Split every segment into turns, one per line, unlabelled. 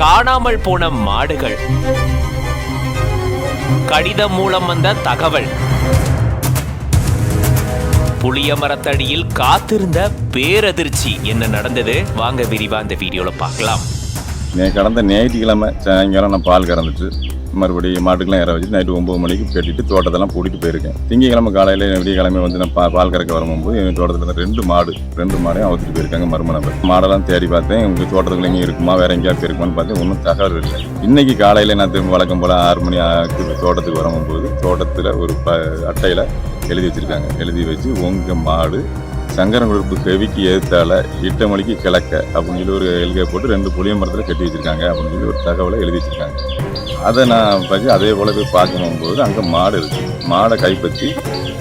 காணாமல் போன மாடுகள், கடிதம் மூலம் வந்த தகவல், புளிய மரத்தடியில் காத்திருந்த பேரதிர்ச்சி. என்ன நடந்தது வாங்க விரிவா இந்த வீடியோல பார்க்கலாம்.
கடந்த ஞாயிற்றுக்கிழமை சாயங்காலம் நான் பால் கறந்துட்டு மறுபடியும் மாட்டுக்கெல்லாம் இற வச்சு நைட்டு 9 மணிக்கு கட்டிட்டு தோட்டத்தெல்லாம் பூட்டிட்டு போயிருக்கேன். திங்கக்கிழமை காலையில் விடியக்கிழமை வந்து நான் பால் கறக்க வரும்போது எங்கள் தோட்டத்தில் இருந்து ரெண்டு மாடையும் அவுத்துட்டு போயிருக்காங்க மர்ம நபர். மாடெல்லாம் தேடி பார்த்தேன், உங்கள் தோட்டத்துக்குள்ள எங்கே இருக்குமா வேற எங்கேயாவது இருக்குமான்னு பார்த்தேன், ஒன்றும் தகவல் இல்லை. இன்னைக்கு காலையில் நான் திரும்ப வழக்கம் போல் 6 மணி தோட்டத்துக்கு வரும்போது தோட்டத்தில் ஒரு அட்டையில் எழுதி வச்சுருக்காங்க. எழுதி வச்சு உங்கள் மாடு சங்கரன் குரூப்பு செவிக்கு எதிர்த்தால 8 மணிக்கு கிழக்க அப்படின்னு சொல்லி ஒரு எழுதியை போட்டு 2 புளிய மரத்தில் கட்டி வச்சுருக்காங்க அப்படின்னு சொல்லி ஒரு தகவலை எழுதி வச்சுருக்காங்க. அதை நான் பார்த்து அதே போல் போய் பார்க்கும்போது அங்கே மாடு இருக்குது. மாடை கைப்பற்றி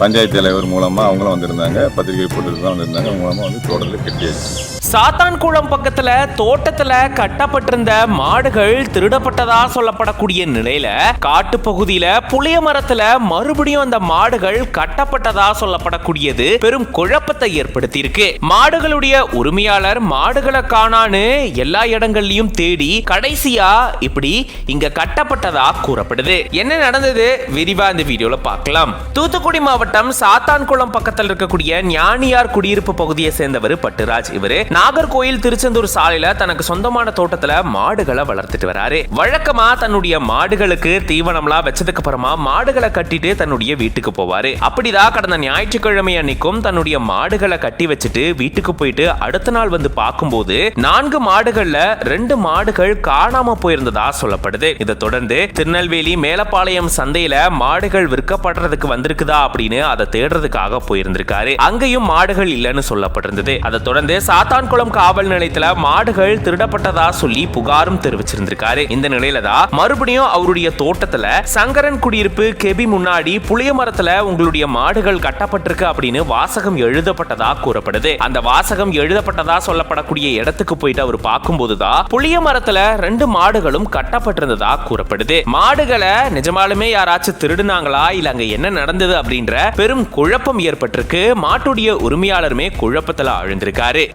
பஞ்சாயத்து தலைவர் மூலமாக அவங்களும் வந்திருந்தாங்க, பத்திரிகை போட்டு வந்திருந்தாங்க. அவங்க மூலமாக வந்து தோட்டத்தில் கட்டியாச்சு.
சாத்தான்குளம் பக்கத்துல தோட்டத்துல கட்டப்பட்டிருந்த மாடுகள் திருடப்பட்டதா சொல்லப்படக்கூடிய நிலையில காட்டுப்பகுதியில புளிய மரத்துல மறுபடியும் அந்த மாடுகள் கட்டப்பட்டதா சொல்லப்படக்கூடியது பெரும் குழப்பத்தை ஏற்படுத்தி இருக்கு. மாடுகளுடைய உரிமையாளர் மாடுகளை காணான்னு எல்லா இடங்கள்லயும் தேடி கடைசியா இப்படி இங்க கட்டப்பட்டதா கூறப்படுது. என்ன நடந்தது விரிவா இந்த வீடியோல பார்க்கலாம். தூத்துக்குடி மாவட்டம் சாத்தான்குளம் பக்கத்தில் இருக்கக்கூடிய ஞானியார் குடியிருப்பு பகுதியை சேர்ந்தவர் பட்டுராஜ். இவரு நாகர்கோயில் திருச்செந்தூர் சாலையில தனக்கு சொந்தமான தோட்டத்துல மாடுகளை வளர்த்துட்டு வராரு. வழக்கமா தன்னுடைய மாடுகளுக்கு தீவனம்லாம் வச்சதுக்கு அப்புறமா மாடுகளை கட்டிட்டு தன்னுடைய வீட்டுக்கு போவாரு. அப்படிதான் கடந்த ஞாயிற்றுக்கிழமை அன்னைக்கும் தன்னுடைய மாடுகளை கட்டி வச்சுட்டு வீட்டுக்கு போயிட்டு அடுத்த நாள் வந்து பார்க்கும்போது 4 மாடுகள்ல 2 மாடுகள் காணாம போயிருந்ததா சொல்லப்படுது. இதை தொடர்ந்து திருநெல்வேலி மேலப்பாளையம் சந்தையில மாடுகள் விற்கப்படுறதுக்கு வந்திருக்குதா அப்படின்னு அதை தேடுறதுக்காக போயிருந்திருக்காரு. அங்கேயும் மாடுகள் இல்லைன்னு சொல்லப்பட்டிருந்தது. அதை தொடர்ந்து சாத்தான்குளம் காவல் நிலையத்துல மாடுகள் திருடப்பட்டதா சொல்லி புகாரும் தெரிவிச்சிருந்திருக்காரு. இந்த நிலையில தான் மறுபடியும் அவருடைய தோட்டத்துல சங்கரன் குடியிருப்பு கெபி முன்னாடி புளிய மரத்துல உங்களுடைய மாடுகள் கட்டப்பட்டிருக்கு அப்படின்னு வாசகம் எழுதப்பட்டதா கூறப்படுது. அந்த வாசகம் எழுதப்பட்டதா சொல்லப்படக்கூடிய இடத்துக்கு போயிட்டு அவர் பார்க்கும்போதுதான் புளிய மரத்துல 2 மாடுகளும் கட்டப்பட்டிருந்ததா கூறப்படுது. மாடுகளை நிஜமாலுமே யாராச்சும் திருடுனாங்களா இல்ல அங்க என்ன நடந்தது அப்படின்ற பெரும் குழப்பம் ஏற்பட்டிருக்கு. மாட்டுடைய உரிமையாளருமே குழப்பத்துல ஆழ்ந்திருக்காரு.